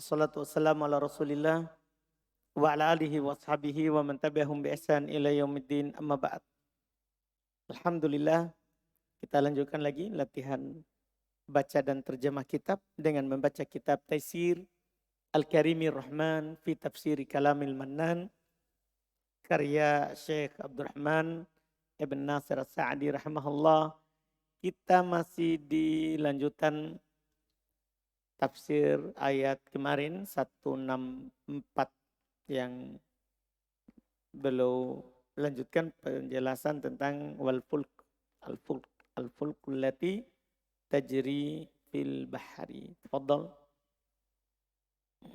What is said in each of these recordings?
Wassalatu wassalamu ala Rasulillah wa ala alihi wa ashabihi wa man tabi'ahum bi ihsan ila yaumiddin amma ba'd. Alhamdulillah, kita lanjutkan lagi latihan baca dan terjemah kitab dengan membaca kitab Taisir Al-Karimir Rahman fi Tafsiri Kalamil Mannan karya Syekh Abdurrahman Ibn Nasir As-Sa'di rahimahullah. Kita masih dilanjutkan tafsir ayat kemarin 164 yang belum lanjutkan penjelasan tentang al-fulkul lati tajri fil bahari. Tafadhal.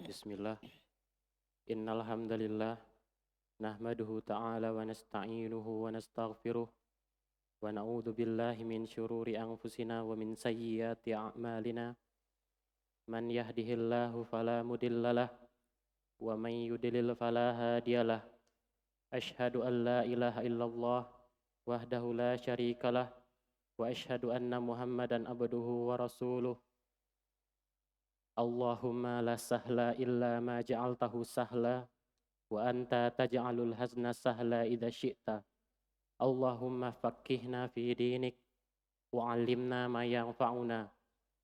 Bismillah. Innal hamdalillah nahmaduhu ta'ala wa nasta'inuhu wa nastaghfiruh wa na'udzu billahi min syururi anfusina wa min sayyiati a'malina. Man yahdihillahu fala mudhillalah wa man yudlil fala hadiyalah. Asyhadu an la ilaha illallah wahdahu la syarikalah wa asyhadu anna Muhammadan abduhu wa rasuluh. Allahumma la sahla illa ma ja'altahu sahla wa anta taj'alul hazna sahla idza syi'ta. Allahumma faqqihna fi dinik wa 'allimna ma yanfa'una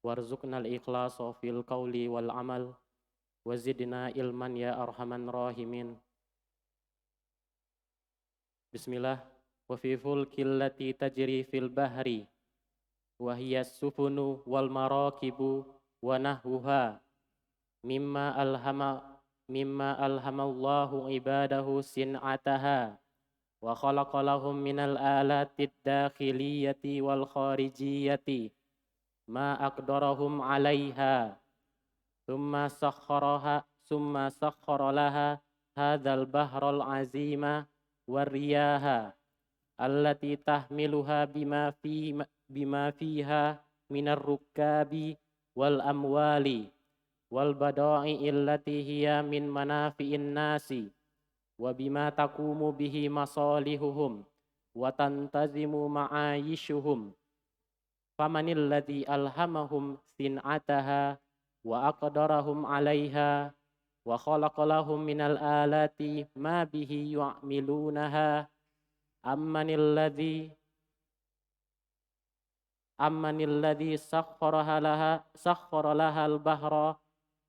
warzuqnal ikhlasa fil qawli wal amal wa zidna ilman ya arhaman rahimin. Bismillah. Wa fi fulkil lati tajri fil bahri wa hiya sufunu wal marakibu wa nahwuha mimma alhamallahu ibadahu sin'ataha wa khalaqa lahum minal alatid dakhiliyati wal kharijiyati ma aqdarahum 'alaiha summa sakhkhara laha hadzal bahral 'azima wariyaha allati tahmiluha bima fiha minar rukabi wal amwali wal bada'i allati hiya min manafi'in nasi wa bima taqumu bihi masalihuhum wa tantazimu ma'ayishuhum. Famanil ladzi alhamahum sin'ataha wa aqdarahum 'alaiha wa khalaqa lahum minal alati ma bihi yu'amilunaha ammanil ladzi sakhkhara laha al-bahra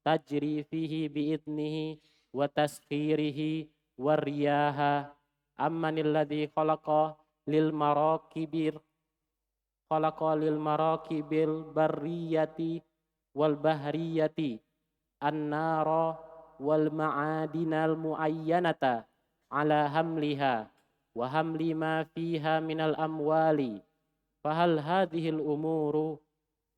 tajri fihi bi'idnihi wa taskhirihi wariyaha ammanil ladzi khalaqa lil marakibil barriyati wal bahriyati an-nara wal ma'adinal muayyanata ala hamliha wa hamli ma fiha minal amwali fahal hadhil umuru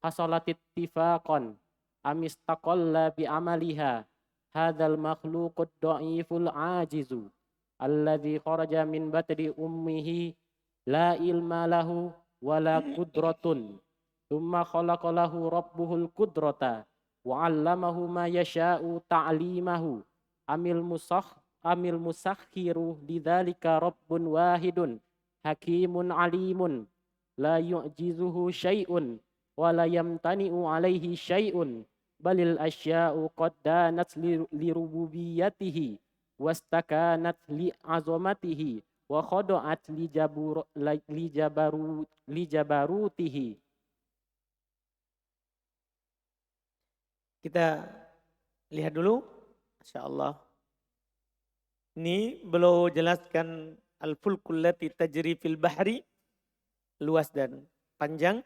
hasalat ittifaqan amistaqalla bi amaliha hadzal makhluqud dha'iful ajizu alladzi kharaja min batni ummihi la ilma lahu wala qudratun thumma khalaqa lahu rabbuhul qudrata wa 'allamahu ma yasha'u ta'limahu amil musakhiru lidzalika rabbun wahidun hakimun alimun la yu'jizuhu syai'un wa la yamtani'u 'alaihi syai'un balil asya'u qad danat li rububiyyatihi wastakanat li 'azamatihi wa khada'at li jabarutihi. Kita lihat dulu, insyaallah. Ini beliau jelaskan al-fulkul lati tajri fil bahri, luas dan panjang.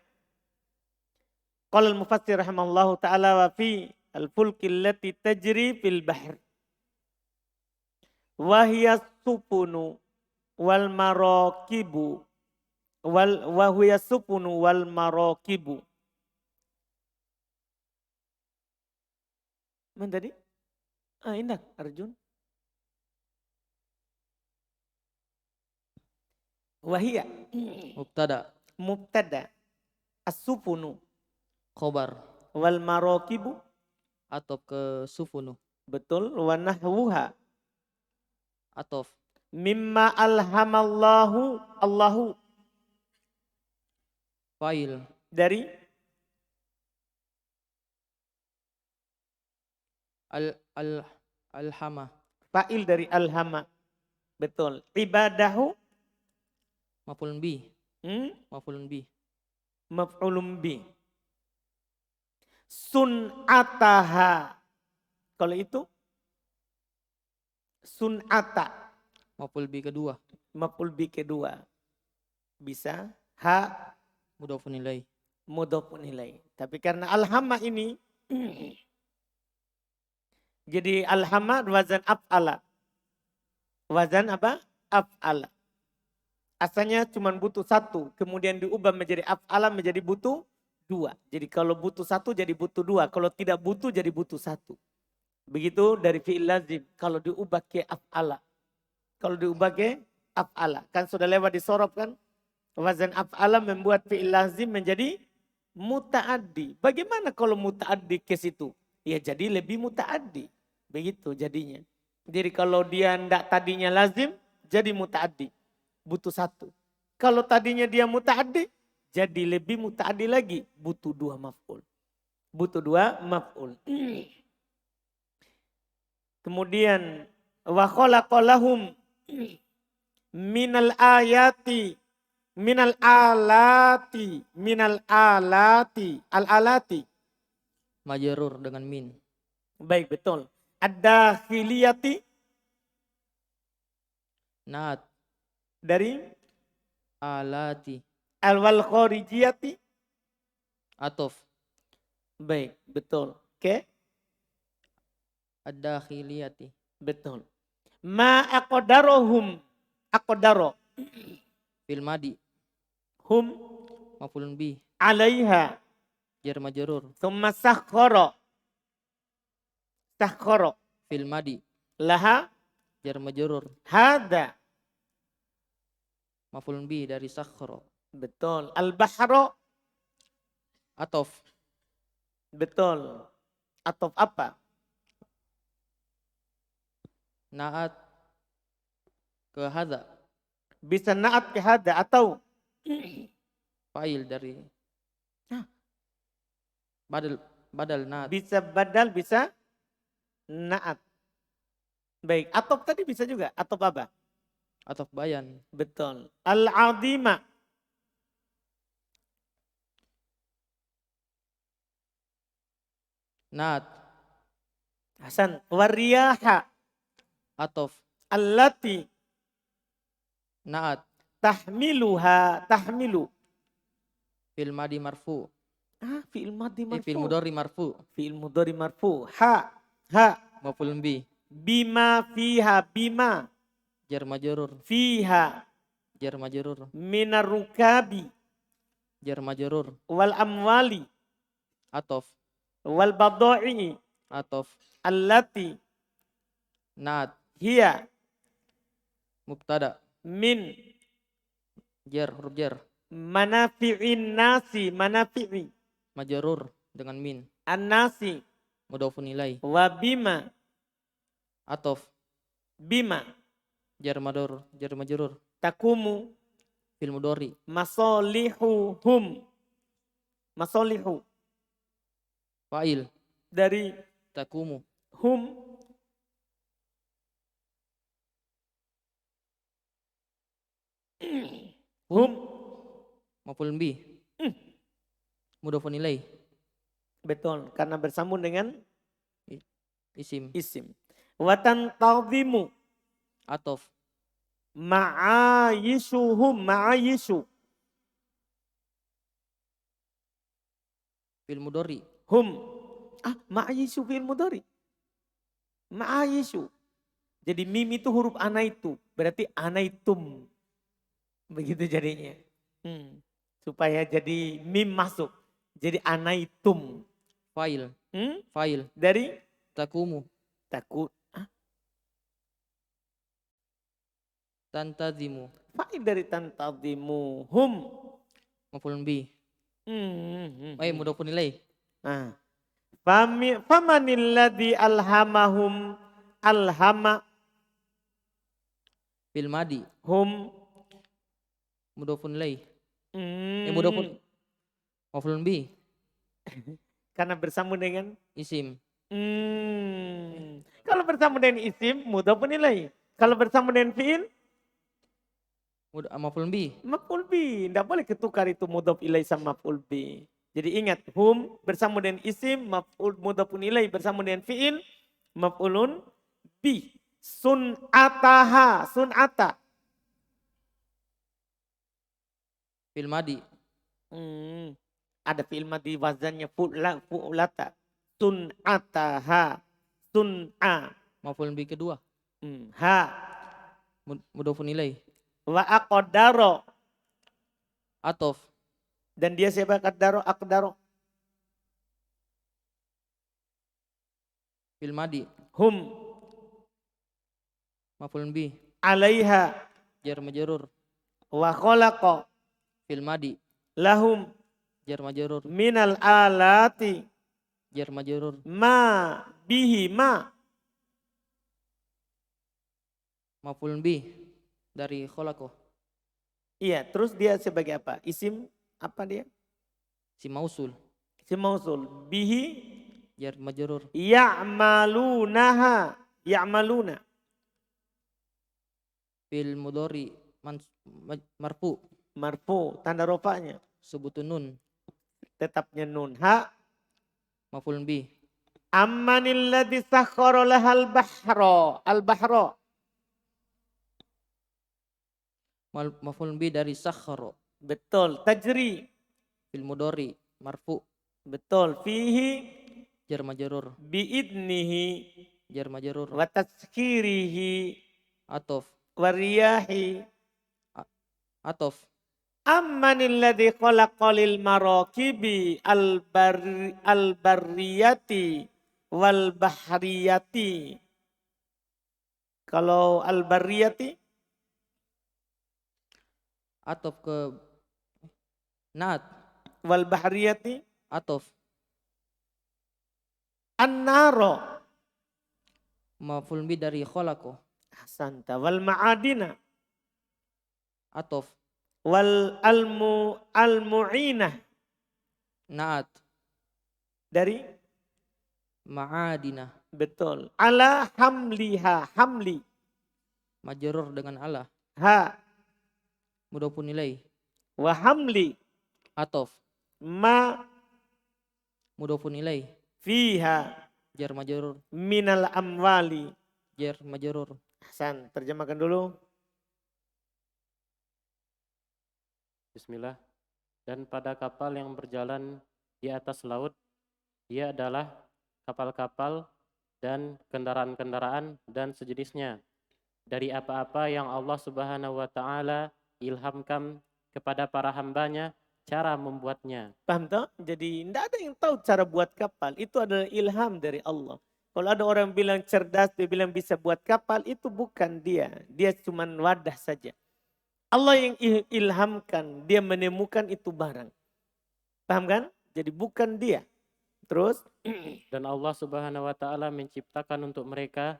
Qala al-mufassir rahimallahu ta'ala wa fi al-fulkil lati tajri fil bahri wa hiya supunu wal marakibu wa huwa supunu wal marakibu. Mana tadi? Indah Arjun. Wahia mubtada as-sufunu khobar wal marakibu atop ke sufunu. Betul. Wa nahwuha atof mimma Allahu fa'il dari al al alhama. Fa'il dari alhama. Betul. Ibadahu Maf'ulun bih. hmm? Maf'ulun bih. Maf'ulun bi. Sun'ataha. Kalau itu sun'ata. Maf'ul bih kedua. Maf'ul bi kedua. Bisa ha Mudhofun ilaih. mudhofun ilaih. Tapi karena alhamma ini jadi alhamma wazan af'ala. Wazan apa? Af'ala. Asalnya cuma butuh satu. Kemudian diubah menjadi af'ala menjadi butuh dua. Jadi kalau butuh satu jadi butuh dua. Kalau tidak butuh jadi butuh satu. Begitu dari fi'il lazim. Kalau diubah ke af'ala. Kalau diubah ke af'ala. Kan sudah lewat di sorob kan? Wazan af'ala membuat fi'il lazim menjadi muta'addi. Bagaimana kalau muta'addi ke situ? Ya jadi lebih muta'addi. Begitu jadinya. Jadi kalau dia tidak tadinya lazim, jadi muta'addi. Butuh satu. Kalau tadinya dia muta'addi, jadi lebih muta'addi lagi. Butuh dua maf'ul. Butuh dua maf'ul. Kemudian wa khalaqalahum minal alati al-alati Majrur dengan min. baik betul ad-dakhiliyati Naat dari alati. al-wal kharijiyati Atof. baik betul oke Ad-dakhiliyati. betul ma aqdarohum aqdaro Fil madi. hum Maf'ulun bih. alaiha Jar majrur. thumma sakhara Fil madi. laha Jar majrur. hada Maf'ulun bih dari sakhra. betul al-bahra Atof. betul atau apa Naat ke hadza. bisa naat ke hada atau Fa'il dari Hah? badal naat. bisa badal bisa naat baik atau tadi bisa juga atau apa Atof bayan. betul al-azima Naat. Hasan wariyaha Atof. allati Naat. tahmilu Fil madi marfu. fi'il madhi Fil marfu mudhari marfu. fi'il mudhari marfu ha Maf'ulun bih. bima fiha bima Jar majrur. fiha Jar majrur. minar rukabi Jar majrur. wal amwali Atof. wal badai Atof. allati Naat. hiya Mubtada. min Jar huruf jar. manafi'in nasi manafi'i Majrur dengan min. an-nasi Mudhofun ilaih. wa bima Atof. bima Jar majrur. takumu Fil mudhari. masolihuhum masolihu Fa'il dari takumu. hum hum Maf'ulun bih. Mudhofun ilaih. betul karena bersambung dengan Isim. isim watan ta'zimu Atof. ma'ayishu Fil mudhari. hum ma'ayishu fi'il mudhari ma'ayishu jadi mim itu huruf anaitu berarti anaitum begitu jadinya supaya jadi mim masuk jadi anaitum Fa'il. Fa'il dari takumu. takut Tantazimu. fa'il dari tantazimu hum Maf'ulun bih. Mudhofun ilaih. Nah, famanil ladzi alhamahum alhama Fil madi. hum Mudhofun ilaih. Mudhofun. Maf'ulun bih. karena bersambung dengan Isim. bersama dengan isim, mudhofun ilaih. Kalau bersama dengan fi'il, maf'ulun bih. maf'ul bih. Tidak boleh ketukar itu mudhof ilaih sama maf'ul bih. Jadi ingat, hum bersama dengan isim, mudhofun ilaih bersama dengan fi'il, maf'ulun bih. Sun'ataha, sun'ata. Fil madi. Ada fi'il madi wazannya fu'lata. Sun'ataha. Sun'a. Maf'ulun bih kedua. Ha. Mudhofun ilaih. Wa aqdaro. Atof. Dan dia siapa? Aqdaro. Fil madi. Hum. Maf'ulun bih. Alaiha. Jar majrur. Wa khalaqa. Fil madi. Lahum. Jar majrur. Minal alati. Jar majrur. Ma. Bihi ma. Maf'ulun bih dari khalaqah. Iya, terus dia sebagai apa? Isim apa dia? Si mausul. Isim mausul. Bihi Jar majrur. ya'malunaha. Ya'maluna. Fil mudhari marfu. Marfu, tanda rofanya. Subutun nun. Tetapnya nun. Ha. Maf'ulun bih. Ammanil ladzi sakhkhara lahal bahra. Al-bahra. Maf'ulun bih dari sakhkhara. Betul. Tajri. Fil mudhari marfu. Betul. Fihi Jar majrur. biidnihi. Jar majrur. Wa tazkirihi. Atof. Wa riyahi. Atof. Ammanil ladzi khalaqalil marakibi al-barriyati wal bahriyati. Kalau al-barriyati Atof ke naat. wal bahriyati Atof. an-naro. Maf'ulun bih dari khalaqah. Ahsanta. Wal ma'adina Atof. wal al-mu'inah. Naat. Dari Ma'adina. betul. Ala hamliha. Hamli. Majrur dengan ala. Ha. Mudhofun ilaih. Wa hamli. Atof. Ma Mudhofun ilaih. fiha. Jar majrur. Minal amwali. Jar majrur. Hasan, terjemahkan dulu. Bismillah. Dan pada kapal yang berjalan di atas laut, ia adalah kapal-kapal dan kendaraan-kendaraan dan sejenisnya dari apa-apa yang Allah Subhanahu wa taala ilhamkan kepada para hambanya cara membuatnya. Paham tak? Jadi tidak ada yang tahu cara buat kapal. Itu adalah ilham dari Allah. Kalau ada orang bilang cerdas, dia bilang bisa buat kapal, itu bukan dia. Dia cuma wadah saja. Allah yang ilhamkan, dia menemukan itu barang. Paham kan? Jadi bukan dia. Terus? Dan Allah Subhanahu wa taala menciptakan untuk mereka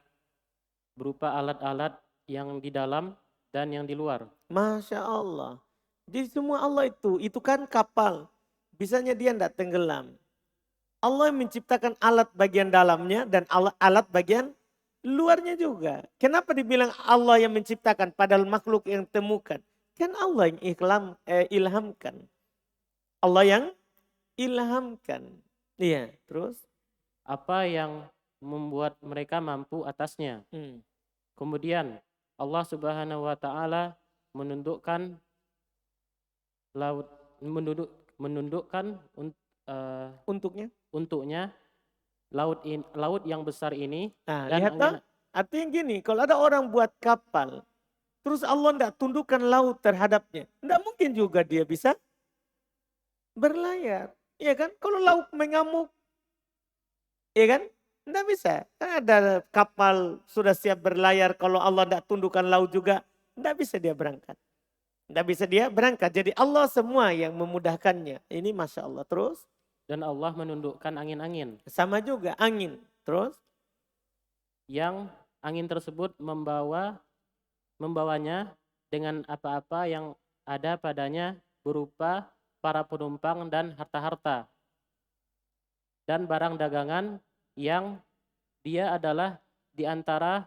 berupa alat-alat yang di dalam dan yang di luar. Masya Allah. Jadi semua Allah itu kan kapal. Bisanya dia tidak tenggelam. Allah menciptakan alat bagian dalamnya dan alat bagian luarnya juga. Kenapa dibilang Allah yang menciptakan padahal makhluk yang temukan? Kan Allah yang ilhamkan. Allah yang ilhamkan. Iya, terus? Apa yang membuat mereka mampu atasnya. Kemudian Allah Subhanahu wa taala menundukkan laut untuknya laut yang besar ini. Nah, dan lihat tak? Artinya gini, kalau ada orang buat kapal, terus Allah tidak tundukkan laut terhadapnya, tidak mungkin juga dia bisa berlayar. Iya kan? Kalau laut mengamuk, iya kan? Tidak bisa. Kan ada kapal sudah siap berlayar, kalau Allah tidak tundukkan laut juga, tidak bisa dia berangkat. Tidak bisa dia berangkat. Jadi Allah semua yang memudahkannya. Ini Masya Allah. Terus? Dan Allah menundukkan angin-angin. Sama juga angin. Terus? Yang angin tersebut membawanya dengan apa-apa yang ada padanya berupa para penumpang dan harta-harta. Dan barang dagangan yang dia adalah di antara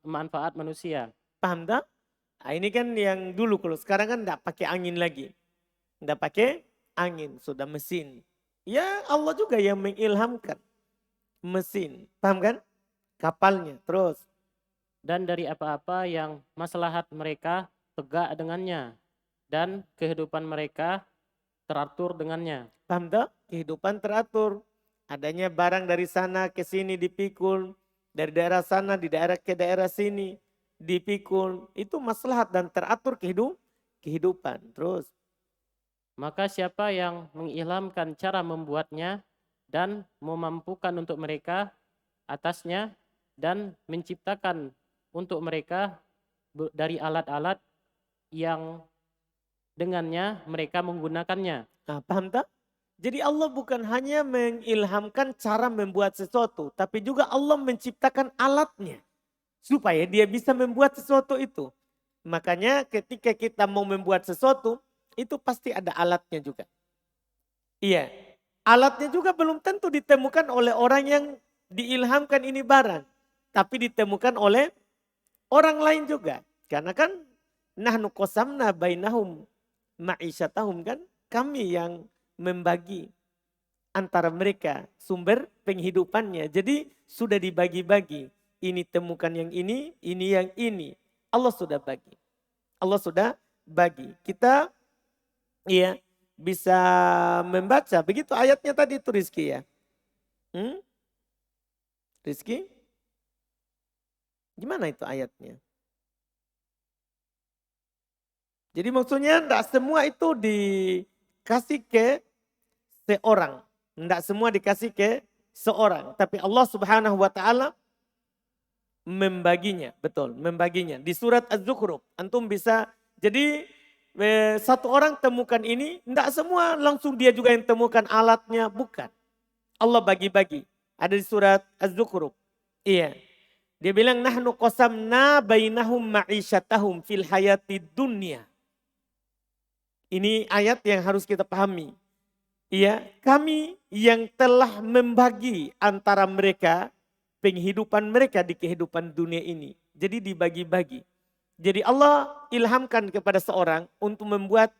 manfaat manusia. Paham tak? Nah, ini kan yang dulu, kalau sekarang kan enggak pakai angin lagi. Enggak pakai angin, sudah mesin. Ya Allah juga yang mengilhamkan mesin. Paham kan? Kapalnya. Terus. Dan dari apa-apa yang maslahat mereka tegak dengannya. Dan kehidupan mereka teratur dengannya. Paham tak? Kehidupan teratur. Adanya barang dari sana ke sini dipikul. Dari daerah sana di daerah ke daerah sini dipikul. Itu maslahat dan teratur kehidupan. Terus. Maka siapa yang mengilhamkan cara membuatnya dan memampukan untuk mereka atasnya dan menciptakan untuk mereka dari alat-alat yang dengannya mereka menggunakannya. Nah, paham tak? Jadi Allah bukan hanya mengilhamkan cara membuat sesuatu, tapi juga Allah menciptakan alatnya supaya dia bisa membuat sesuatu itu. Makanya ketika kita mau membuat sesuatu, itu pasti ada alatnya juga. Iya, alatnya juga belum tentu ditemukan oleh orang yang diilhamkan ini barang, tapi ditemukan oleh orang lain juga. Karena kan nahnu qasamna bainahum ma'isyatahum, kan kami yang membagi antara mereka sumber penghidupannya. Jadi sudah dibagi-bagi. Ini temukan yang ini yang ini. Allah sudah bagi. Allah sudah bagi. Kita ya bisa membaca. Begitu ayatnya tadi itu Rizky ya. Rizky? Gimana itu ayatnya? Jadi maksudnya tidak semua itu dikasih ke seorang. Tidak semua dikasih ke seorang. Tapi Allah Subhanahu wa ta'ala membaginya. Betul, membaginya. Di surat Az-Zukhruf. Antum bisa, jadi satu orang temukan ini, tidak semua langsung dia juga yang temukan alatnya. Bukan. Allah bagi-bagi. Ada di surat Az-Zukhruf. Iya. Dia bilang, nahnu qasamna bainahum ma'isyatahum fil hayati dunya. Ini ayat yang harus kita pahami. Iya, kami yang telah membagi antara mereka penghidupan mereka di kehidupan dunia ini. Jadi dibagi-bagi. Jadi Allah ilhamkan kepada seorang untuk membuat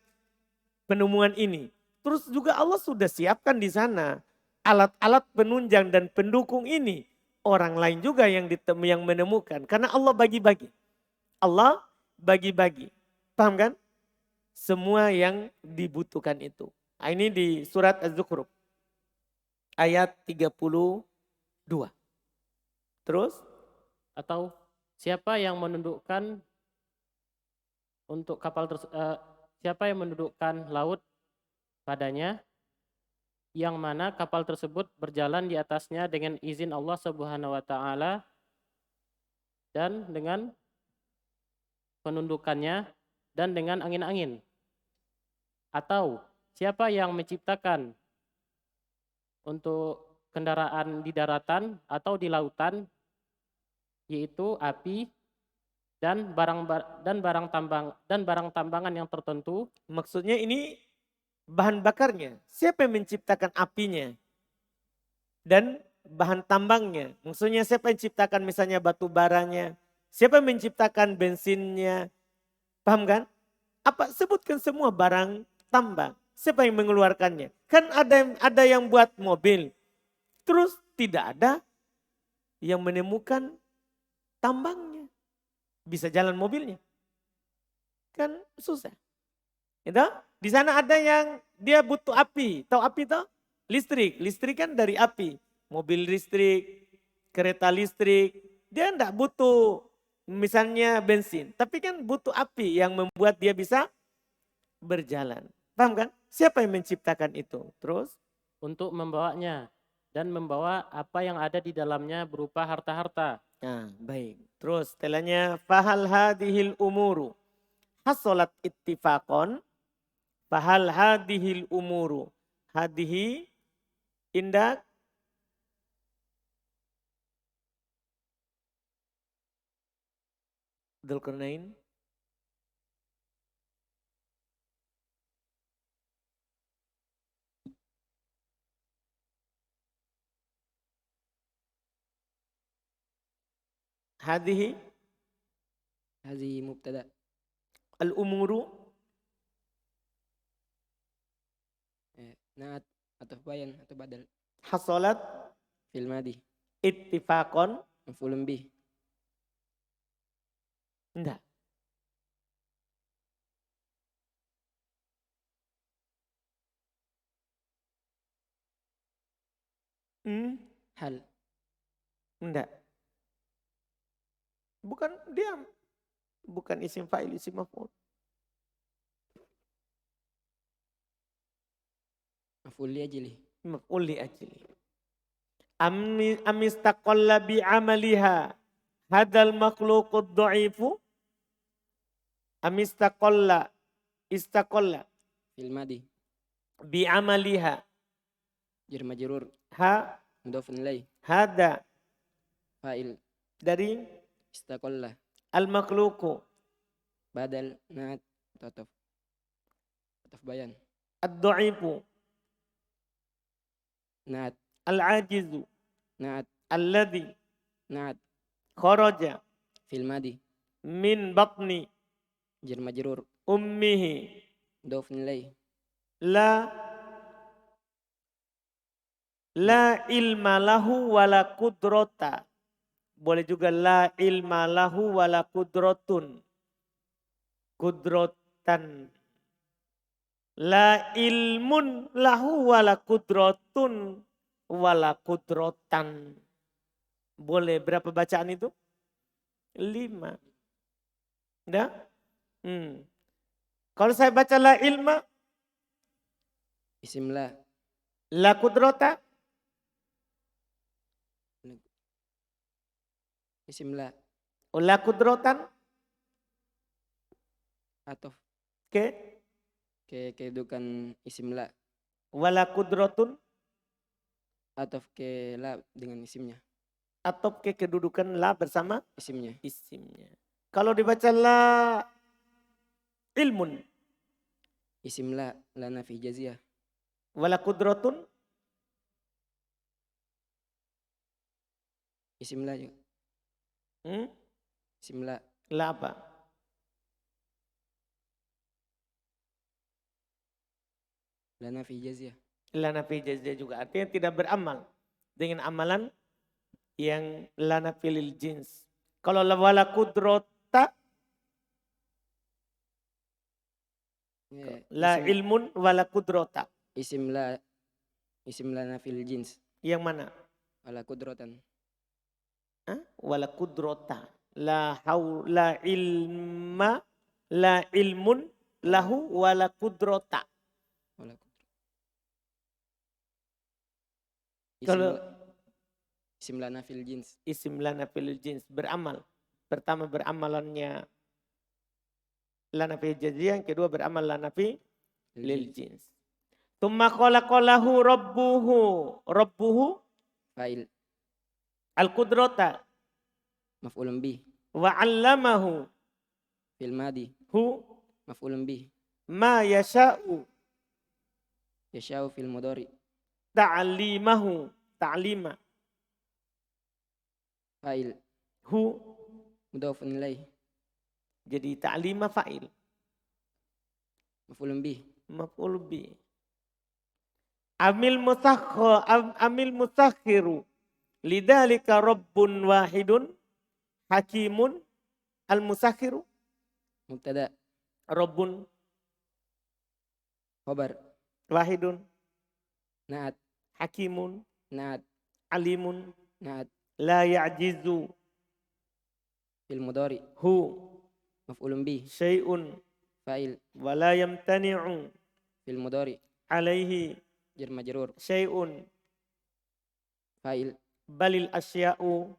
penemuan ini. Terus juga Allah sudah siapkan di sana alat-alat penunjang dan pendukung ini. Orang lain juga yang menemukan. Karena Allah bagi-bagi. Allah bagi-bagi. Paham kan? Semua yang dibutuhkan itu. Nah, ini di surat Az-Zukhruf. Ayat 32. Terus? Atau siapa yang menundukkan untuk siapa yang mendudukkan laut padanya, yang mana kapal tersebut berjalan di atasnya dengan izin Allah Subhanahu wa taala dan dengan penundukannya dan dengan angin-angin. Atau siapa yang menciptakan untuk kendaraan di daratan atau di lautan, yaitu api dan barang tambangan yang tertentu. Maksudnya ini bahan bakarnya. Siapa yang menciptakan apinya? Dan bahan tambangnya. Maksudnya siapa yang menciptakan misalnya batu baranya? Siapa yang menciptakan bensinnya? Paham kan? Apa sebutkan semua barang tambang. Siapa yang mengeluarkannya? Kan ada yang buat mobil. Terus tidak ada yang menemukan tambangnya. Bisa jalan mobilnya. Kan susah. Itu? Di sana ada yang dia butuh api. Tahu api toh? Listrik. Listrik kan dari api. Mobil listrik, kereta listrik. Dia enggak butuh misalnya bensin. Tapi kan butuh api yang membuat dia bisa berjalan. Paham kan? Siapa yang menciptakan itu? Terus? Untuk membawanya dan membawa apa yang ada di dalamnya berupa harta-harta. Nah, baik. Terus setelahnya fahal hadhil umuru hasolat ittifaqon. Fahal hadhil umuru. Hadhihi indah Dzulqarnain. Hadhihi Hazihi mubtada. al-umuru Naat atau bayan atau badal. hasalat Fil madi. ittifaqan. Maf'ulun bih. Enggak. Hal. Enggak. Bukan dia, bukan isim fa'il, isim maf'ul. Maf'ul li ajli. Maf'ul li ajli. Amistaqalla bi amaliha hadal makhluqud dha'ifu. Amistaqalla istaqalla Fil madi. bi amaliha Jar majrur. ha Mudhafun ilaih. hada Fa'il. dari Istaqalla. al makhluqu Badal. Naat. Ataf. Ataf bayan. ad-dha'ifu Naat. al-ajizu Naat. alladhi Naat. kharaja Fil madi. min batni Jar majrur. ummihi Mudhafun ilaih. la ilma lahu wala qudrata. Boleh juga la ilma lahu wala qudratun. Qudratan. La ilmun lahu wala qudratun wala qudratan. Boleh berapa bacaan itu? 5. Enggak? Kalau saya baca la ilma, Isim la. la qudrata, Isim la. la qudratan, Ataf. ke Kedudukan isim la. wala qudratun, Ataf ke la dengan isimnya. atau ke kedudukan la bersama Isimnya. isimnya. Kalau dibaca la ilmun, Isim la. La nafi jaziyah. wala qudratun, Isim la juga. Isim la. la apa? La nafi jaziyah. La nafi jaziyah juga. Artinya tidak beramal dengan amalan yang la nafi lil jins. Kalau la wala qudrata, la ilmun wala qudrata. Isim la. Isim la nafil jins. Yang mana? Wala qudratan. Wala qudrata. La ilma, la ilmun lahu wala qudrata. Wala qudratan. Kalau isim la nafil jins. Isim la nafil jins beramal. Pertama beramalannya la nafi jaziyah, yang kedua beramal la nafi lil jins. Tsumma khalaqalahu rabbuhu Fa'il. al-qudrata Maf'ulun bih. wa 'allamahu Fil madi. hu Maf'ulun bih. ma yasha'u Yasha'u fil mudhari. ta'lima Fa'il. hu, Mudhafun ilaih. jadi ta'lima fa'il, Maf'ulun bih. maf'ul bi. Amil musakhiru lidzalika rabbun wahidun hakimun al-musakhiru. Mubtada. Rabbun Khobar. wahidun Naat. hakimun Naat. alimun Naat. la ya'jizu Fil mudhari. hu Maf'ulun bih. syai'un Fa'il. wa la yamtani'u Fil mudhari. alaihi Jar majrur. syai'un Fa'il. balil asya'u.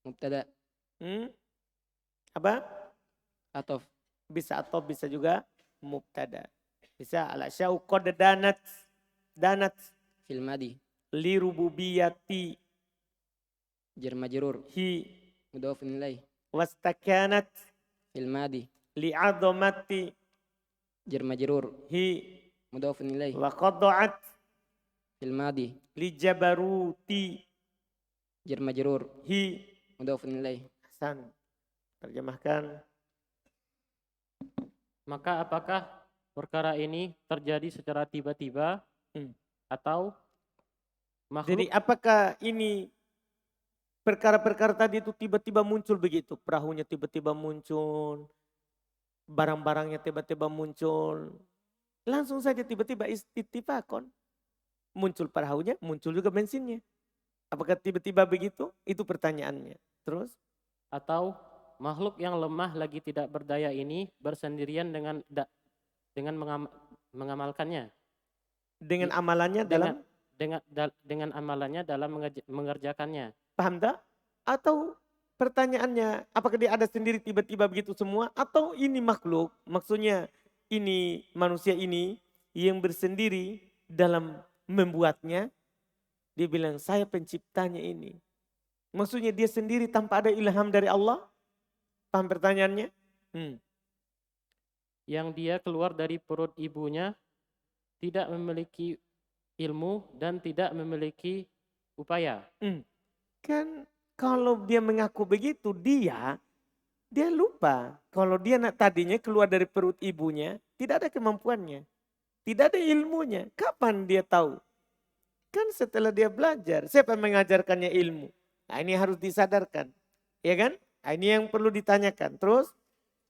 Mubtada. Apa? Ataf. Bisa atau bisa juga mubtada. Bisa al asya'u qad danat Fil madi. li rububiyati Jar majrur. hi Mudhafun ilaih. wastakanat Fil madi. li 'azamati Jar majrur. hi Mudhafun ilaih. wa qada'at Fil madi. li jabaruti Jar majrur. hi Mudhafun ilaih. Ahsan. Terjemahkan. Maka apakah perkara ini terjadi secara tiba-tiba atau Jadi makhluk apakah ini perkara-perkara tadi itu tiba-tiba muncul begitu? Perahunya tiba-tiba muncul, barang-barangnya tiba-tiba muncul. Langsung saja tiba-tiba istifakon. Muncul perahunya, muncul juga bensinnya. Apakah tiba-tiba begitu? Itu pertanyaannya. Terus? atau makhluk yang lemah lagi tidak berdaya ini bersendirian dengan mengamalkannya Dengan Di- amalannya dengan dalam, dengan amalannya dalam mengerjakannya, paham tak? Atau pertanyaannya, apakah dia ada sendiri tiba-tiba begitu semua? Atau ini makhluk, maksudnya ini manusia ini yang bersendiri dalam membuatnya. Dia bilang, saya penciptanya ini. Maksudnya dia sendiri tanpa ada ilham dari Allah? Paham pertanyaannya? yang dia keluar dari perut ibunya tidak memiliki ilmu dan tidak memiliki upaya. Kan kalau dia mengaku begitu, dia lupa. Kalau dia tadinya keluar dari perut ibunya, tidak ada kemampuannya. Tidak ada ilmunya. Kapan dia tahu? Kan setelah dia belajar, siapa yang mengajarkannya ilmu? Nah ini harus disadarkan. Ya kan? Nah, ini yang perlu ditanyakan. Terus?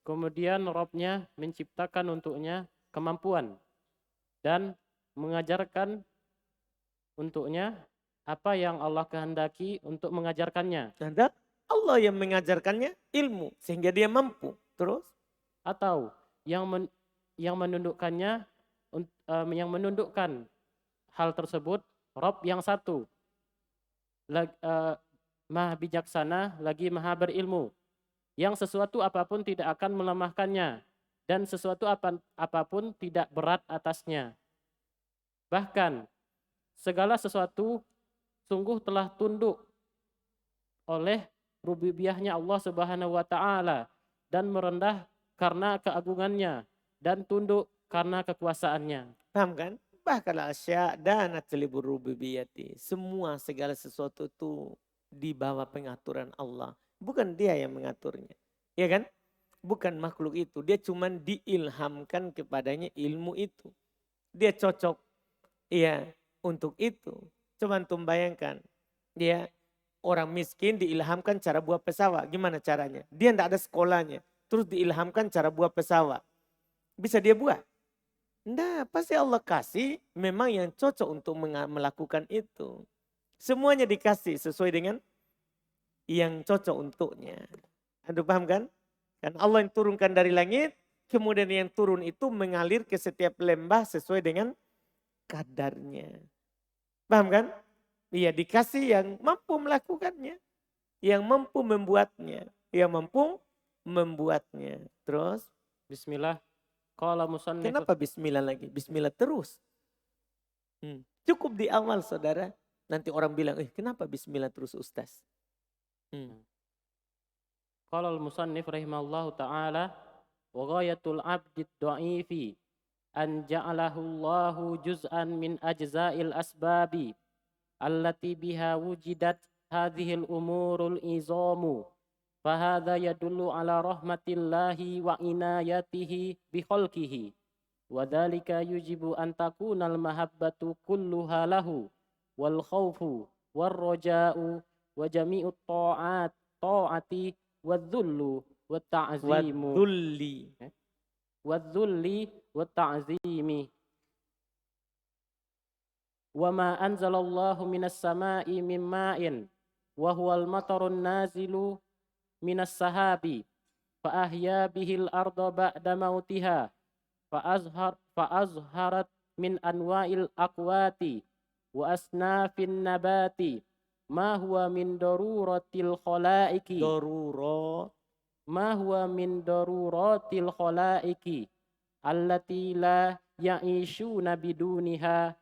Kemudian Robnya menciptakan untuknya kemampuan dan mengajarkan untuknya apa yang Allah kehendaki untuk mengajarkannya. Ada Allah yang mengajarkannya ilmu sehingga dia mampu. Terus? Atau yang menundukkannya yang menundukkan hal tersebut Rob yang satu, maha bijaksana lagi maha berilmu, yang sesuatu apapun tidak akan melemahkannya dan sesuatu apapun tidak berat atasnya. Bahkan segala sesuatu sungguh telah tunduk oleh rububiyahnya Allah Subhanahu wa taala dan merendah karena keagungannya dan tunduk karena kekuasaannya. Paham kan? Bahkan asya dan atlibur rububiyati. Semua segala sesuatu itu di bawah pengaturan Allah. Bukan dia yang mengaturnya. Ya kan? Bukan makhluk itu. Dia cuma diilhamkan kepadanya ilmu itu. Dia cocok ya untuk itu. Coba antum bayangkan. Ya, orang miskin diilhamkan cara buat pesawat. Gimana caranya? Dia tidak ada sekolahnya. Terus diilhamkan cara buat pesawat. Bisa dia buat? Enggak, pasti Allah kasih memang yang cocok untuk melakukan itu. Semuanya dikasih sesuai dengan yang cocok untuknya. Anda paham kan? Kan Allah yang turunkan dari langit, kemudian yang turun itu mengalir ke setiap lembah sesuai dengan kadarnya. Paham kan? Iya, dikasih yang mampu melakukannya, yang mampu membuatnya, yang mampu membuatnya. Terus? Bismillah. Qala musannif. Kenapa bismillah lagi? Bismillah terus. Cukup di awal saudara. Nanti orang bilang, kenapa bismillah terus Ustaz? Qala al-musannif rahimahullahu ta'ala wa ghayatul abdi dha'ifi an ja'alahu Allahu juz'an min ajza'il asbabi allati biha wujidat hadhil umurul izamu. Fahadha yadullu ala rahmatillahi wa inayatihi bi khalqihi. Wa dhalika yujibu an takunal mahabbatu kulluha lahu wal khawfu wal raja'u wa jami'ut ta'ati wa dhullu wa ta'zimu. Wa dhulli wa ta'zimi. Wa ma anzalallahu minas sama'i min ma'in wa huwal matarun nazilu minas sahabi fa ahya bihil arda ba'da mautiha fa azharat min anwa'il aqwati wa asnafin nabati ma huwa min daruratil khalaiki ma huwa min daruratil khalaiki allati la ya'ishuna biduniha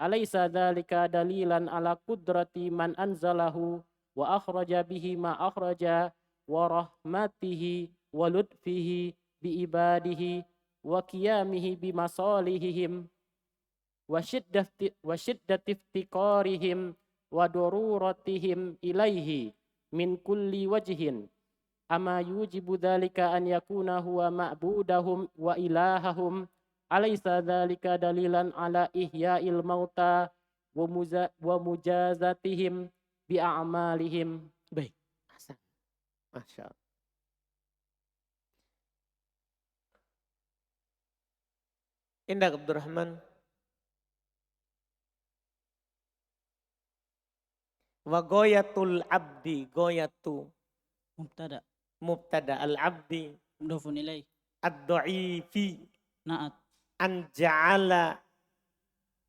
alaysa dhalika dalilan ala qudrati man anzalahu wa akhraja bihi ma akhraja wa rahmatihi wa lutfihi bi ibadihi wa qiyamihi bi masalihihim wa shiddati iftiqarihim wa daruratihim ilaihi min kulli wajhin ama yujibu dzalika an yakuna huwa ma'budahum wa ilahahum alaysa dzalika dalilan ala ihya'il mauta wa mujazatihim bi a'malihim. Baik. Hasan. Masya Allah. Indah Abdurrahman. Wa goyatul abdi, goyatu مبتدأ mubtada al-abdi مضاف إليه ad-dha'ifi نعت an ja'ala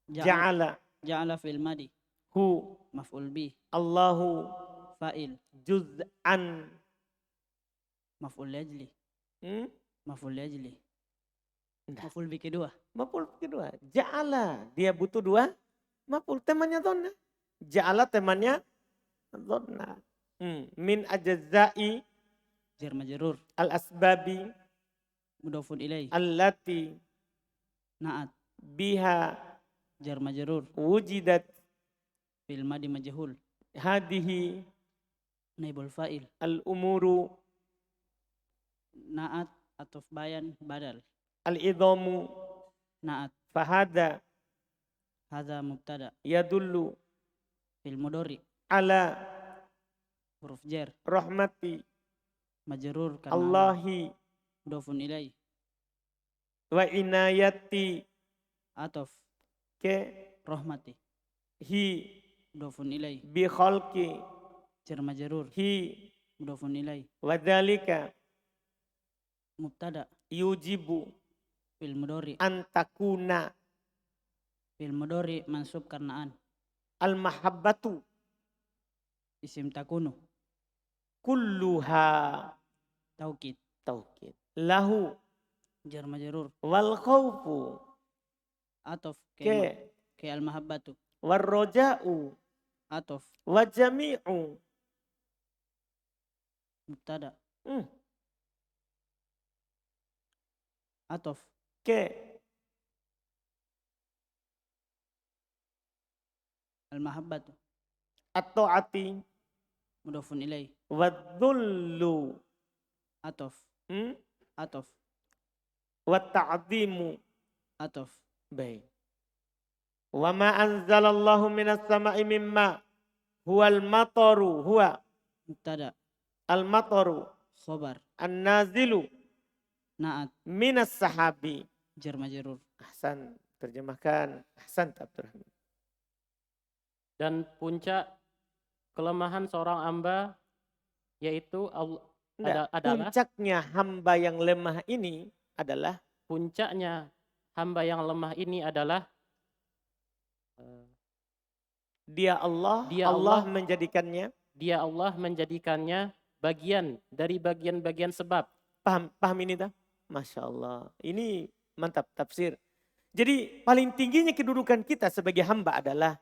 جعل ja'ala جعل في الماضي hu مفعول به Allahu فاعل juz'an. مفعول لأجله Hmm? مفعول لأجله Nggak. مفعول به kedua Maf'ul kedua. Ja'ala. Dia butuh dua. Maf'ul temannya donna. Ja'ala temannya donna. Min ajza'i جر مجرور al-asbabi مضاف إليه allati نعت biha جر مجرور wujidat في الماضي مجهول hadihi نائب الفاعل al-umuru نعت عطف بيان بدل al-idhamu نعت fahada هذا مبتدأ yadullu في المضارع ala حروف جر rahmati مجرور karena Allahi مضاف إليه wa inayati عطف ke رحمتي hi مضاف إليه bi khalqi جر مجرور hi مضاف إليه wa dhalika مبتدأ yujibu في المضارع an takuna في المضارع منصوب karena an al-mahabbatu اسم تكون kulluha توكيد taukid lahu جر مجرور wal khawfu عطف ke المحبة war roja'u عطف wa jami'u. مبتدأ Hmm. عطف ke المحبة at-ta'ati مضاف إليه wa dhullu عطف hmm? عطف wa ta'zimu. عطف Baik. Wa ma anzalallahu minas sama'i mimma huwal mataru huwa مبتدأ al-mataru خبر an-nazilu نعت minas sahabi. جر مجرور Ahsan, terjemahkan. Ahsan Abdurrahman. Dan puncak kelemahan seorang hamba yaitu Enggak, adalah puncaknya hamba yang lemah ini adalah puncaknya hamba yang lemah ini adalah dia Allah menjadikannya. dia Allah menjadikannya bagian dari bagian-bagian sebab. Paham ini tak? Masya Allah. Ini mantap tafsir. Jadi paling tingginya kedudukan kita sebagai hamba adalah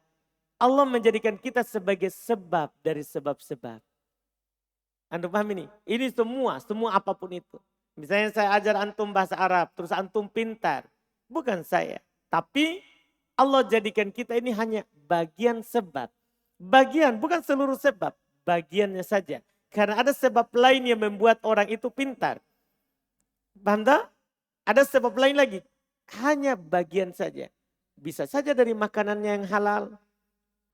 Allah menjadikan kita sebagai sebab dari sebab-sebab. Antum paham ini? Ini semua apapun itu. Misalnya saya ajar antum bahasa Arab, terus antum pintar. Bukan saya. Tapi Allah jadikan kita ini hanya bagian sebab. Bagian, bukan seluruh sebab. Bagiannya saja. Karena ada sebab lain yang membuat orang itu pintar. Paham tak? Ada sebab lain lagi. Hanya bagian saja. Bisa saja dari makanan yang halal.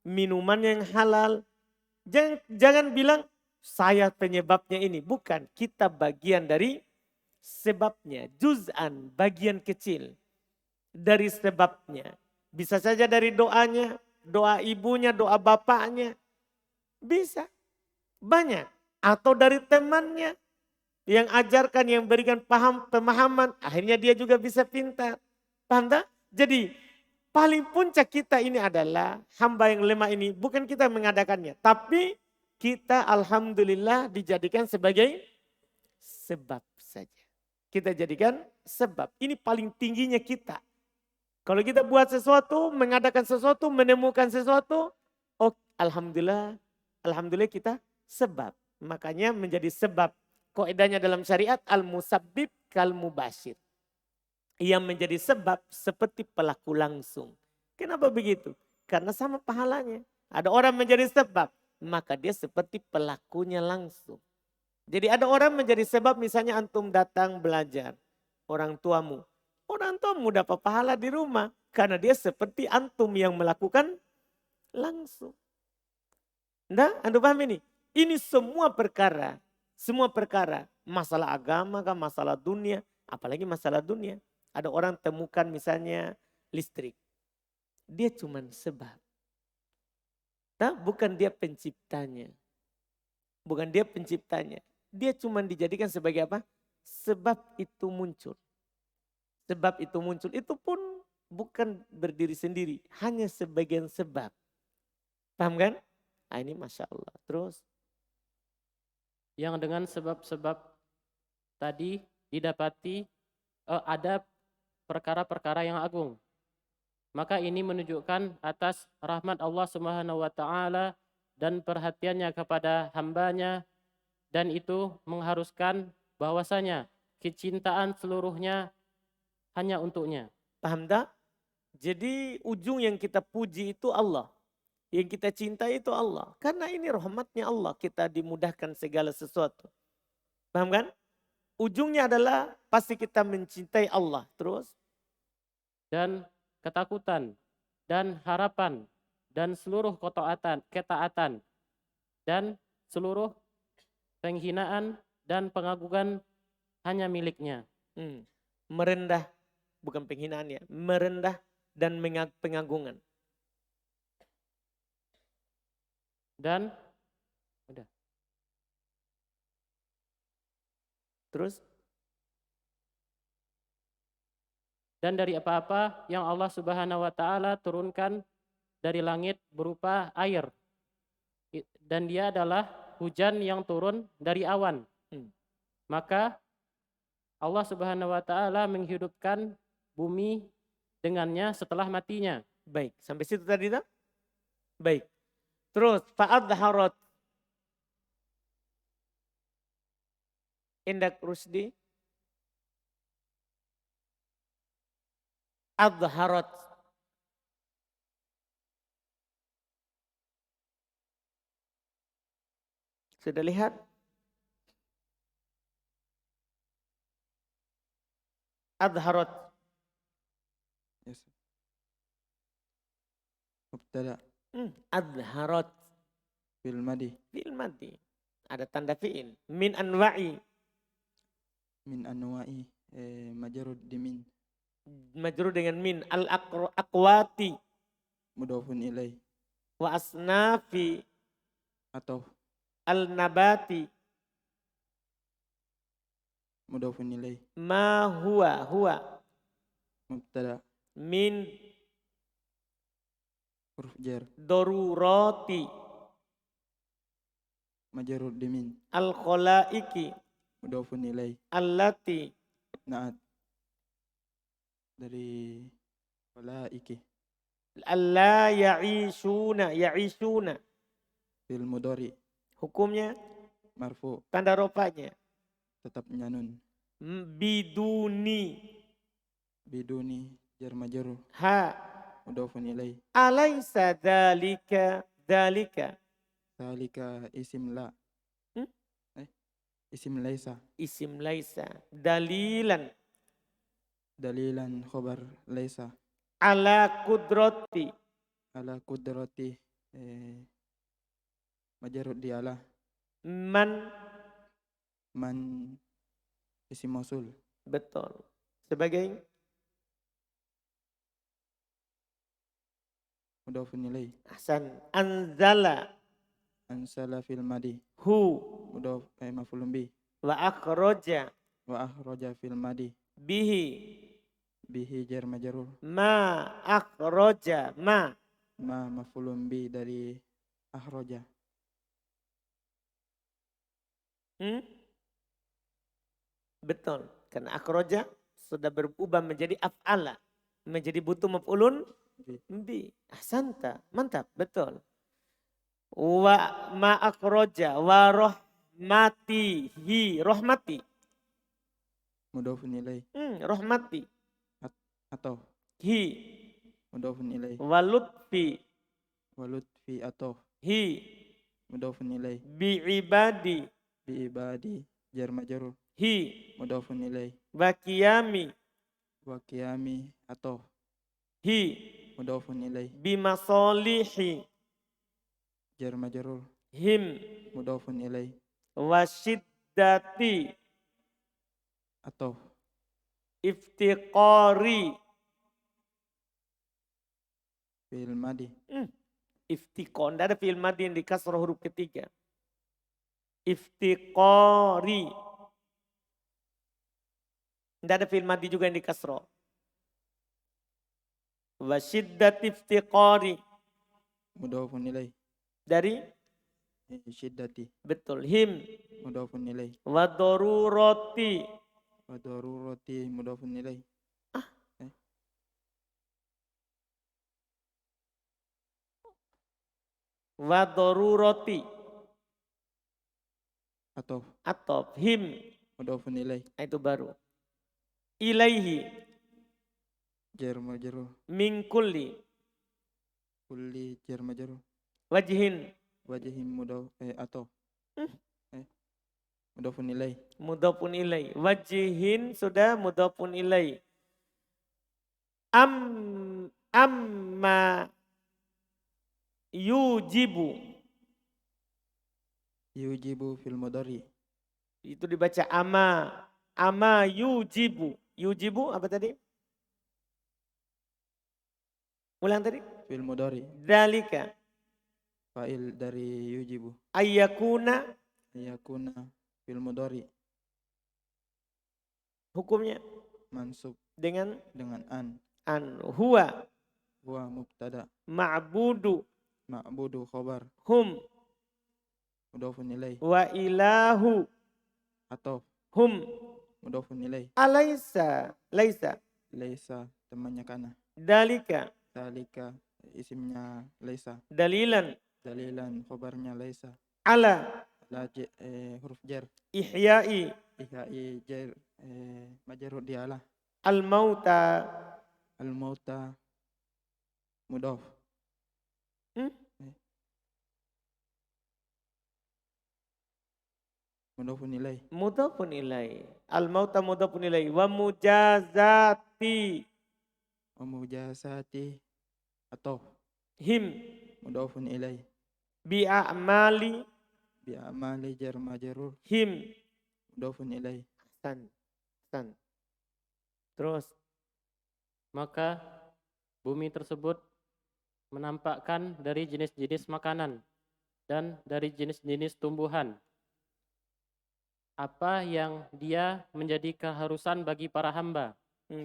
Minuman yang halal. Jangan bilang saya penyebabnya ini. Bukan, kita bagian dari sebabnya. Juz'an, bagian kecil dari sebabnya. Bisa saja dari doanya, doa ibunya, doa bapaknya. Bisa, banyak. Atau dari temannya yang ajarkan, yang berikan pemahaman. Akhirnya dia juga bisa pintar. Paham tak? Jadi paling puncak kita ini adalah hamba yang lemah ini. Bukan kita mengadakannya. Tapi kita alhamdulillah dijadikan sebagai sebab saja. Kita jadikan sebab. Ini paling tingginya kita. Kalau kita buat sesuatu, mengadakan sesuatu, menemukan sesuatu. Oh alhamdulillah kita sebab. Makanya menjadi sebab. Kaidahnya dalam syariat al-musabbib kal-mubashir. Yang menjadi sebab seperti pelaku langsung. Kenapa begitu? Karena sama pahalanya. Ada orang menjadi sebab, maka dia seperti pelakunya langsung. Jadi ada orang menjadi sebab misalnya antum datang belajar. Orang tuamu. Orang tuamu dapat pahala di rumah. Karena dia seperti antum yang melakukan langsung. Nah, antum paham ini? Ini semua perkara. Semua perkara. Masalah agama kan, masalah dunia. Apalagi masalah dunia. Ada orang temukan misalnya listrik. Dia cuma sebab. Nah, bukan dia penciptanya. Bukan dia penciptanya. Dia cuma dijadikan sebagai apa? Sebab itu muncul. Sebab itu muncul. Itu pun bukan berdiri sendiri. Hanya sebagian sebab. Paham kan? Nah, ini Masya Allah. Terus? Yang dengan sebab-sebab tadi didapati ada perkara-perkara yang agung. Maka ini menunjukkan atas rahmat Allah Subhanahu wa taala dan perhatiannya kepada hambanya, dan itu mengharuskan bahwasanya kecintaan seluruhnya hanya untuknya. Paham tak? Jadi ujung yang kita puji itu Allah. Yang kita cintai itu Allah. Karena ini rahmatnya Allah. Kita dimudahkan segala sesuatu. Paham kan? Ujungnya adalah pasti kita mencintai Allah. Terus? Dan ketakutan dan harapan dan seluruh ketaatan dan seluruh penghinaan dan pengagungan hanya miliknya. Merendah, bukan penghinaan ya, merendah dan pengagungan. Dan udah. Terus? Dan dari apa-apa yang Allah Subhanahu wa taala turunkan dari langit berupa air. Dan dia adalah hujan yang turun dari awan. Maka Allah Subhanahu wa taala menghidupkan bumi dengannya setelah matinya. Baik, sampai situ tadi tak? Baik. Terus fa'adharat Indak Rusdi adharat sudah lihat? Adharat. Yes. Mubtada Adharat. fil madi Fi'il madi. Ada tanda fi'il. Min anwa'i. min anwa'i majarud dimin Majrur dengan min. Al-aqwati. mudhafun ilai Wa asnafi. atau Al-nabati. mudhafun ilai Ma huwa. Huwa. mubtada Min huruf jar dorurati. majarud dimin Al-kholaiki. mudhafun ilai Allati. naat dari walaiki Alla ya'ishuna. Ya'ishuna. fil mudhari Hukumnya marfu tanda rofanya. tetap nyanun Biduni. biduni jar majrur Ha. mudhafun ilai Alaysa dhalika. Dhalika. salika isim la isim laisa Isim laisa. Dalilan. dalilan khobar laisa Ala kudrati. ala kudrati majarud di ala Man. man isim mausul Betul. Sebagai mudhafun ilai Hasan. Anzala. ansala fil madi Hu. mudhaf maf'ulun bi Wa akhroja. wa akhraja fil madi Bihi. bihi jar majrur Ma akhroja. Ma. ma maf'ulun bi dari akhraja Betul. Karena akhroja sudah berubah menjadi af'ala. Menjadi butuh maf'ulun bi. Ahsanta. Mantap. Betul. Wa ma akhroja. Wa rahmatihi. Rahmati. mudhafun ilai Rahmati. atau Hi. mudhafun ilai Wa lutfi. walut fi atau Hi. mudhafun ilai Bi'ibadi. Bi'ibadi jar majrur. Hi. Mudhafun ilaih. Wa qiyami. Wa qiyami atof. Hi. Mudhafun ilaih. Bimasolihi. Jar majrur. Him. Mudhafun ilaih. Wa syiddati. Atof. Iftiqari. Fi'il madi. Iftiqor. Tidak ada fi'il madi yang dikasroh huruf ketiga. Iftiqari. Tidak ada fi'il madi juga yang dikasroh. Wa syiddati iftiqari. Mudhafun ilaih. Dari Syiddati. betul him. Mudhafun ilaih. Wa darurati. Wa darurati mudhafun ilaih. Wa darurati. Atof. Atop him. Mudhafun ilaih. Itu baru. Ilaihi. Jar majrur. Min kulli. Kulli jar majrur. Wajhin. Wajhim atof. Mudhafun ilaih. Mudhafun ilai. Wajhin sudah mudhafun ilai. Amma yujibu. Yujibu fil mudhari. Itu dibaca ama. Ama yujibu. Yujibu apa tadi? Ulang tadi. Fil mudhari. Dalika. Fa'il dari yujibu. Ayyakuna. Yakuna fil mudhari. Hukumnya. Mansub Dengan dengan an. an. Huwa. Huwa mubtada. Ma'budu. Ma'budu khobar. Hum. Mudhafun ilaih. Wa ilahu. Atof. Hum. Mudhafun ilaih. Alaysa. Laisa. Laisa temannya kana. Dalika. Dalika isimnya laisa. Dalilan. Dalilan khobarnya laisa. Ala. Huruf jar. Ihya'i. Ihai jar majrur dialah. Al-mauta. Al-mauta mudhaf. Mudhafun ilaih. Mudhafun ilai. Al-mauta mudhafun ilai. Wa mujazati. Wa mujasati atof. Him. Mudhafun ilaih. Bi'a'mali. Bi amali jar majrur. Him. Mudhafun ilaih. San. Terus. Maka bumi tersebut menampakkan dari jenis-jenis makanan dan dari jenis-jenis tumbuhan. Apa yang dia menjadi keharusan bagi para hamba.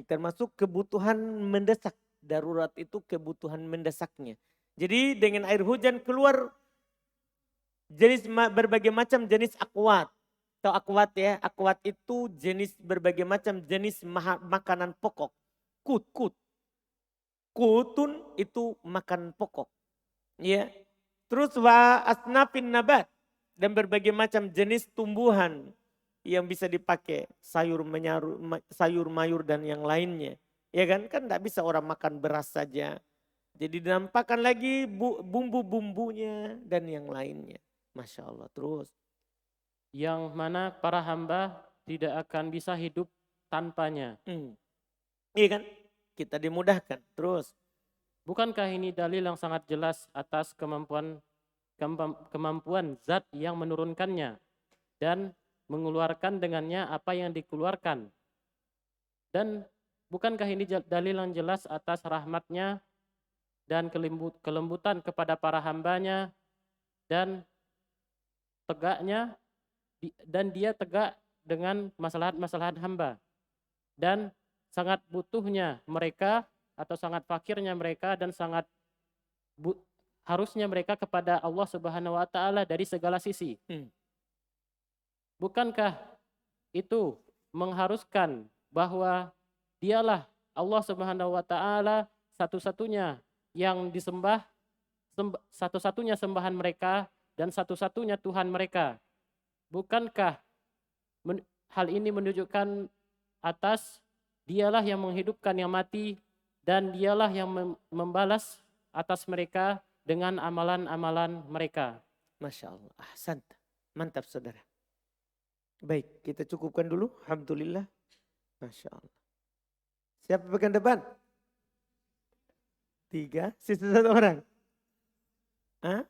Termasuk kebutuhan mendesak. Darurat itu kebutuhan mendesaknya. Jadi dengan air hujan keluar jenis berbagai macam jenis akwat. Tahu akwat ya? Akwat itu jenis berbagai macam jenis makanan pokok. Kutun itu makan pokok. Ya. Terus wa asnafin nabat. Dan berbagai macam jenis tumbuhan yang bisa dipakai. Sayur mayur dan yang lainnya. Ya kan tidak bisa orang makan beras saja. Jadi dinampakkan lagi bumbu-bumbunya dan yang lainnya. Masya Allah. Terus. Yang mana para hamba tidak akan bisa hidup tanpanya. Iya kan? Kita dimudahkan. Terus. Bukankah ini dalil yang sangat jelas atas kemampuan zat yang menurunkannya dan mengeluarkan dengannya apa yang dikeluarkan. Dan bukankah ini dalil yang jelas atas rahmatnya dan kelembutan kepada para hambanya dan tegaknya dan dia tegak dengan maslahat-maslahat hamba dan sangat butuhnya mereka atau sangat fakirnya mereka dan sangat harusnya mereka kepada Allah Subhanahu wa taala dari segala sisi. Bukankah itu mengharuskan bahwa dialah Allah Subhanahu wa taala satu-satunya yang disembah, satu-satunya sembahan mereka dan satu-satunya Tuhan mereka. Bukankah hal ini menunjukkan atas dialah yang menghidupkan yang mati dan dialah yang membalas atas mereka dengan amalan-amalan mereka. Masya Allah. Ahsan. Mantap saudara. Baik, kita cukupkan dulu. Alhamdulillah. Masya Allah. Siapa pegang depan? 3, sisa 1 orang. Hah?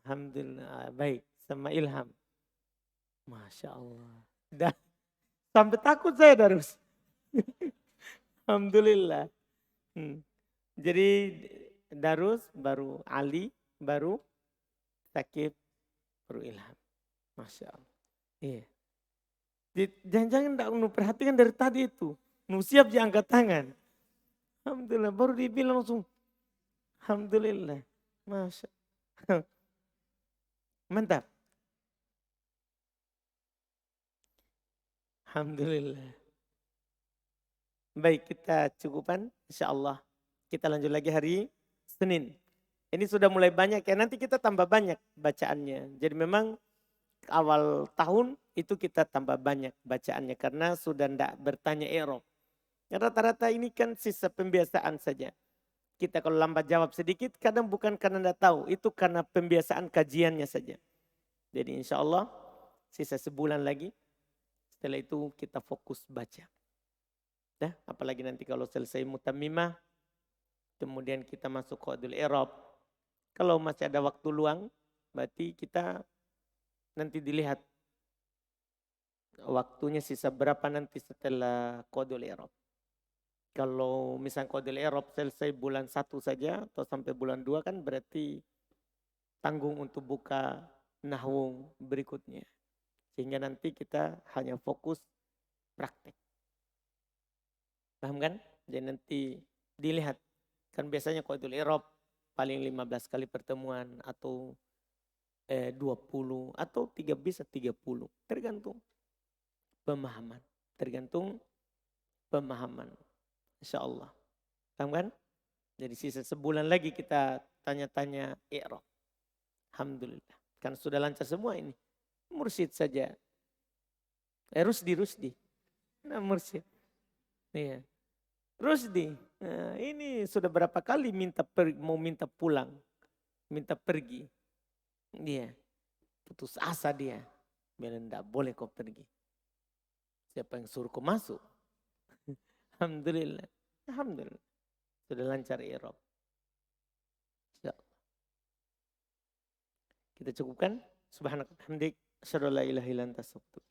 Alhamdulillah. Baik, sama Ilham. Masya Allah. Dah, sampai takut saya Darus. Alhamdulillah. Jadi Darus, baru Ali, baru Sakib, baru Ilham. Masya Allah. Iya. Jangan-jangan tidak perhatikan dari tadi itu. Siap diangkat tangan. Alhamdulillah, baru dibilang langsung. Alhamdulillah. Masya Allah. Mantap. Alhamdulillah. Baik, kita cukupan. Insya Allah. Kita lanjut lagi hari Senin. Ini sudah mulai banyak ya. Nanti kita tambah banyak bacaannya. Jadi memang awal tahun itu kita tambah banyak bacaannya. Karena sudah tidak bertanya i'rab. Rata-rata ini kan sisa pembiasaan saja. Kita kalau lambat jawab sedikit kadang bukan karena tidak tahu. Itu karena pembiasaan kajiannya saja. Jadi insya Allah sisa sebulan lagi. Setelah itu kita fokus baca. Nah, apalagi nanti kalau selesai mutammimah. Kemudian kita masuk qaidul i'rab. Kalau masih ada waktu luang. Berarti kita nanti dilihat. Waktunya sisa berapa nanti setelah qaidul i'rab. Kalau misalnya qaidul i'rab selesai bulan 1 saja. Atau sampai bulan 2 kan berarti tanggung untuk buka nahwu berikutnya. Sehingga nanti kita hanya fokus praktek. Paham kan? Jadi nanti dilihat. Kan biasanya qaidul i'rab paling 15 kali pertemuan atau 20 atau bisa 30. Tergantung pemahaman. Tergantung pemahaman. Insya Allah. Paham kan? Jadi sisa sebulan lagi kita tanya-tanya i'rab. Alhamdulillah. Kan sudah lancar semua ini. Mursyid saja. Rusdi. Nah, mursyid. Iya. Rusdi. Nah, ini sudah berapa kali mau minta pulang. Minta pergi. Dia. Putus asa dia. Bilang enggak boleh kau pergi. Siapa yang suruh kau masuk? Alhamdulillah. Alhamdulillah. Sudah lancar i'rab. Kita cukupkan. Subhanakallahumma wa bihamdik. Asyhadu an la ilaha illa anta astaghfiruka.